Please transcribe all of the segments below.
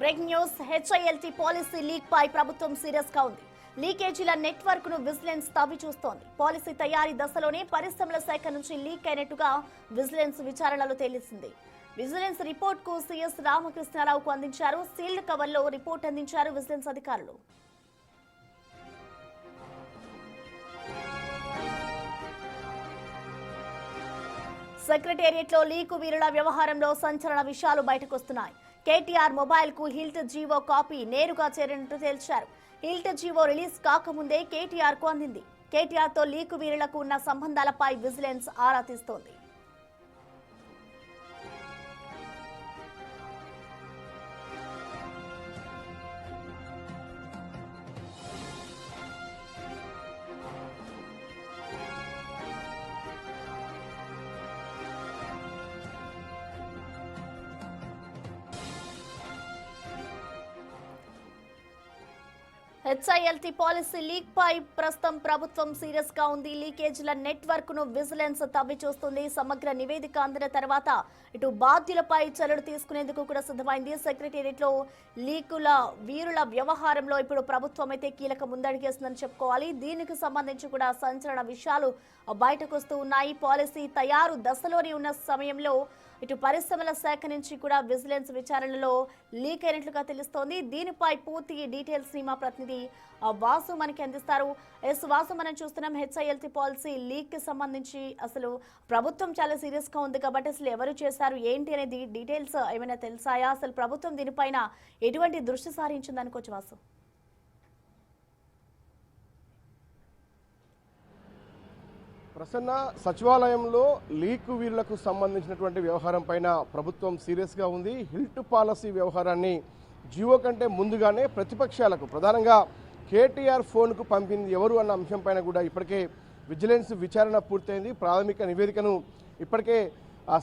Breaking news హెచ్ఐఎల్టీ policy leak పై ప్రభుత్వం serious గా ఉంది. లీకేజీల నెట్వర్క్ ను విజిలెన్స్ తవ్వి చూస్తోంది. పాలసీ తయారీ దశలోనే పరిశ్రమల శాఖ నుంచి లీక్ అయినట్టుగా విజిలెన్స్ విచారణలో తేలిసింది. విజిలెన్స్ రిపోర్ట్ కు సిఎస్ రామకృష్ణారావుకు అందించారు. సీల్డ్ కవర్ లో రిపోర్ట్ అందించారు విజిలెన్స్ అధికారులు. సెక్రటేరియట్ లో లీకు వీరుల వ్యవహారంలో సంచలన విషయాలు బయటకొస్తున్నాయి. కేటీఆర్ మొబైల్ కు హిల్ట్ జీవో కాపీ నేరుగా చేరినట్టు తేల్చారు. హిల్ట్ జీవో రిలీజ్ కాకముందే కేటీఆర్ కు అందింది. కేటీఆర్ తో లీకు వీరులకు ఉన్న సంబంధాలపై విజిలెన్స్ ఆరా తీస్తోంది. హెచ్ఐఎల్టీ పాలసీ లీక్ పై ప్రస్తుతం ప్రభుత్వం సీరియస్ గా ఉంది. లీకేజీల నెట్వర్క్ ను విజిలెన్స్ తవ్వి చూస్తుంది. సమగ్ర నివేదిక అందిన తర్వాత ఇటు బాధ్యులపై చర్యలు తీసుకునేందుకు కూడా సిద్ధమైంది. సెక్రటేరియట్ లో లీకుల వీరుల వ్యవహారంలో ఇప్పుడు ప్రభుత్వం అయితే కీలక ముందడుగేస్తుందని చెప్పుకోవాలి. దీనికి సంబంధించి కూడా సంచలన విషయాలు బయటకు వస్తూ ఉన్నాయి. పాలసీ తయారు దశలోనే ఉన్న సమయంలో ఇటు పరిశ్రమల శాఖ నుంచి కూడా విజిలెన్స్ విచారణలో లీక్ అయినట్లుగా తెలుస్తోంది. దీనిపై పూర్తి డీటెయిల్స్ ని మా ప్రతినిధి వాసు మనకి అందిస్తారు. వాసు, మనం చూస్తున్నాం హెచ్ఐఎల్టీ పాలసీ లీక్ కి సంబంధించి అసలు ప్రభుత్వం చాలా సీరియస్ గా ఉంది కాబట్టి అసలు ఎవరు చేశారు ఏంటి అనేది డీటెయిల్స్ ఏమైనా తెలుసాయా? అసలు ప్రభుత్వం దీనిపైన ఎటువంటి దృష్టి సారించింది అనుకోవచ్చు వాసు? ప్రసన్న, సచివాలయంలో లీకు వీరులకు సంబంధించినటువంటి వ్యవహారం పైన ప్రభుత్వం సీరియస్గా ఉంది. హిల్ట్ పాలసీ వ్యవహారాన్ని జియో కంటే ముందుగానే ప్రతిపక్షాలకు ప్రధానంగా కేటీఆర్ ఫోన్కు పంపింది ఎవరు అన్న అంశం పైన కూడా ఇప్పటికే విజిలెన్స్ విచారణ పూర్తయింది. ప్రాథమిక నివేదికను ఇప్పటికే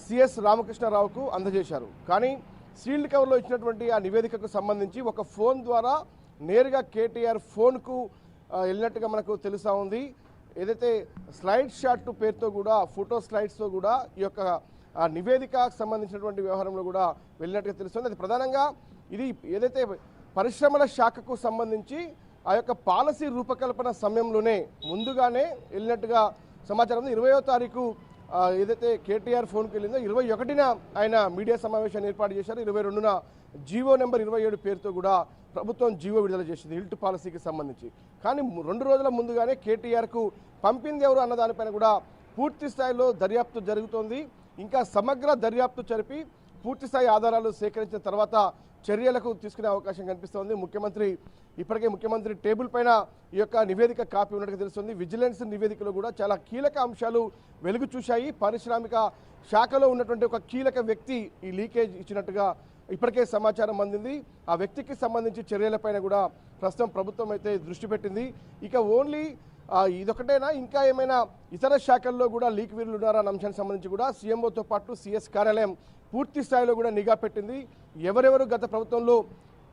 సిఎస్ రామకృష్ణారావుకు అందజేశారు. కానీ సీల్డ్ కవర్లో ఇచ్చినటువంటి ఆ నివేదికకు సంబంధించి ఒక ఫోన్ ద్వారా నేరుగా కేటీఆర్ ఫోన్కు వెళ్ళినట్టుగా మనకు తెలుస్తూ ఉంది. ఏదైతే స్లైడ్ షాట్ పేరుతో కూడా ఫోటో స్లైడ్స్తో కూడా ఈ యొక్క నివేదికకు సంబంధించినటువంటి వ్యవహారంలో కూడా వెళ్ళినట్టుగా తెలుస్తుంది. అది ప్రధానంగా ఇది ఏదైతే పరిశ్రమల శాఖకు సంబంధించి ఆ యొక్క పాలసీ రూపకల్పన సమయంలోనే ముందుగానే వెళ్ళినట్టుగా సమాచారం ఉంది. 20వ తారీఖు ఏదైతే కేటీఆర్ ఫోన్కి వెళ్ళిందో 21న ఆయన మీడియా సమావేశాన్ని ఏర్పాటు చేశారు. 22న జీవో నెంబర్ 27 పేరుతో కూడా ప్రభుత్వం జీవో విడుదల చేసింది హిల్ట్ పాలసీకి సంబంధించి. కానీ 2 రోజుల ముందుగానే కేటీఆర్కు పంపింది ఎవరు అన్న దానిపైన కూడా పూర్తి స్థాయిలో దర్యాప్తు జరుగుతోంది. ఇంకా సమగ్ర దర్యాప్తు జరిపి పూర్తి స్థాయి ఆధారాలు సేకరించిన తర్వాత చర్యలకు తీసుకునే అవకాశం కనిపిస్తోంది. ముఖ్యమంత్రి టేబుల్ పైన ఈ యొక్క నివేదిక కాపీ ఉన్నట్టుగా తెలుస్తుంది. విజిలెన్స్ నివేదికలో కూడా చాలా కీలక అంశాలు వెలుగు చూశాయి. పారిశ్రామిక శాఖలో ఉన్నటువంటి ఒక కీలక వ్యక్తి ఈ లీకేజ్ ఇచ్చినట్టుగా ఇప్పటికే సమాచారం అందింది. ఆ వ్యక్తికి సంబంధించి చర్యలపైన కూడా ప్రస్తుతం ప్రభుత్వం అయితే దృష్టి పెట్టింది. ఇక ఓన్లీ ఇదొకటేనా, ఇంకా ఏమైనా ఇతర శాఖల్లో కూడా లీక్ వీరులు ఉన్నారా అన్న అంశానికి సంబంధించి కూడా సీఎంఓతో పాటు సిఎస్ కార్యాలయం పూర్తి స్థాయిలో కూడా నిఘా పెట్టింది. ఎవరెవరు గత ప్రభుత్వంలో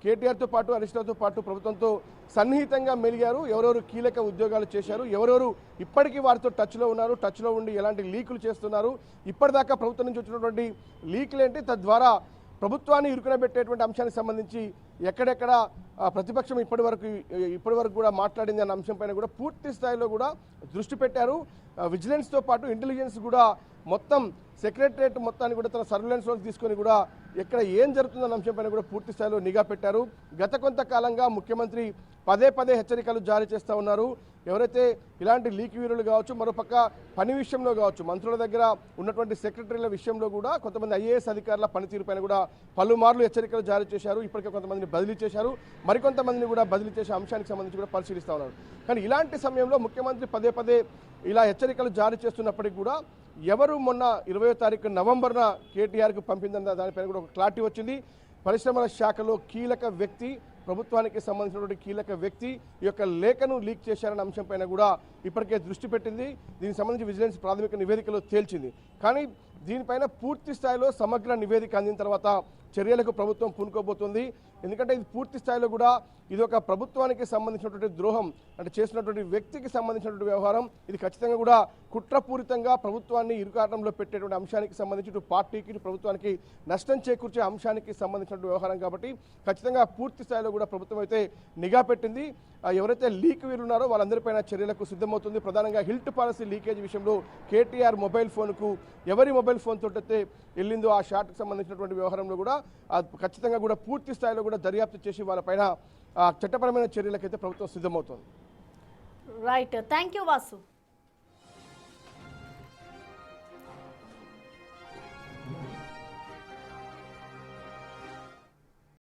కేటీఆర్తో పాటు హరీష్తో పాటు ప్రభుత్వంతో సన్నిహితంగా మెలిగారు, ఎవరెవరు కీలక ఉద్యోగాలు చేశారు, ఎవరెవరు ఇప్పటికీ వారితో టచ్లో ఉన్నారు, టచ్లో ఉండి ఎలాంటి లీకులు చేస్తున్నారు, ఇప్పటిదాకా ప్రభుత్వం నుంచి వచ్చినటువంటి లీకులేంటి, తద్వారా ప్రభుత్వాన్ని ఇరుకునబెట్టేటువంటి అంశానికి సంబంధించి ఎక్కడెక్కడ ప్రతిపక్షం ఇప్పటి వరకు కూడా మాట్లాడింది అన్న అంశంపైన కూడా పూర్తి స్థాయిలో కూడా దృష్టి పెట్టారు. విజిలెన్స్తో పాటు ఇంటెలిజెన్స్ కూడా మొత్తం సెక్రటరియట్ మొత్తాన్ని కూడా తన సర్వేలెన్స్లోకి తీసుకొని కూడా ఎక్కడ ఏం జరుగుతుందన్న అంశంపైన కూడా పూర్తి స్థాయిలో నిఘా పెట్టారు. గత కొంతకాలంగా ముఖ్యమంత్రి పదే హెచ్చరికలు జారీ చేస్తూ ఉన్నారు. ఎవరైతే ఇలాంటి లీక్ వీరులు కావచ్చు, మరోపక్క పని విషయంలో కావచ్చు, మంత్రుల దగ్గర ఉన్నటువంటి సెక్రటరీల విషయంలో కూడా కొంతమంది ఐఏఎస్ అధికారుల పనితీరుపైన కూడా పలుమార్లు హెచ్చరికలు జారీ చేశారు. ఇప్పటికే కొంతమందిని బదిలీ చేశారు, మరికొంతమందిని కూడా బదిలీ చేసే అంశానికి సంబంధించి కూడా పరిశీలిస్తూ ఉన్నారు. కానీ ఇలాంటి సమయంలో ముఖ్యమంత్రి పదే ఇలా హెచ్చరికలు జారీ చేస్తున్నప్పటికీ కూడా ఎవరు మొన్న 20వ తారీఖు నవంబర్న కేటీఆర్కు పంపిందన్న దానిపైన కూడా ఒక క్లారిటీ వచ్చింది. పరిశ్రమల శాఖలో కీలక వ్యక్తి, ప్రభుత్వానికి సంబంధించినటువంటి కీలక వ్యక్తి ఈ యొక్క లేఖను లీక్ చేశారన్న అంశంపైన కూడా ఇప్పటికే దృష్టి పెట్టింది. దీనికి సంబంధించి విజిలెన్స్ ప్రాథమిక నివేదికలో తేల్చింది. కానీ దీనిపైన పూర్తి స్థాయిలో సమగ్ర నివేదిక అందిన తర్వాత చర్యలకు ప్రభుత్వం పూనుకోబోతుంది. ఎందుకంటే ఇది పూర్తి స్థాయిలో కూడా ఇది ఒక ప్రభుత్వానికి సంబంధించినటువంటి ద్రోహం, అంటే చేసినటువంటి వ్యక్తికి సంబంధించినటువంటి వ్యవహారం. ఇది ఖచ్చితంగా కూడా కుట్రపూరితంగా ప్రభుత్వాన్ని ఇరుకాటంలో పెట్టేటువంటి అంశానికి సంబంధించి ఇటు పార్టీకి ఇటు ప్రభుత్వానికి నష్టం చేకూర్చే అంశానికి సంబంధించినటువంటి వ్యవహారం కాబట్టి ఖచ్చితంగా పూర్తి స్థాయిలో కూడా ప్రభుత్వం అయితే నిఘా పెట్టింది. ఎవరైతే లీక్ వీరున్నారో వాళ్ళందరిపైన చర్యలకు సిద్ధమవుతుంది. ప్రధానంగా హిల్ట్ పాలసీ లీకేజ్ విషయంలో కేటీఆర్ మొబైల్ ఫోన్కు ఎవరి మొబైల్ ఫోన్ తోటైతే వెళ్ళిందో ఆ షాట్కి సంబంధించినటువంటి వ్యవహారంలో కూడా ఖచ్చితంగా కూడా పూర్తి స్థాయిలో కూడా దర్యాప్తు చేసి వాళ్ళపైన చట్టపరమైన చర్యలకైతే ప్రభుత్వం సిద్ధమవుతోంది. Right, thank you Vasu.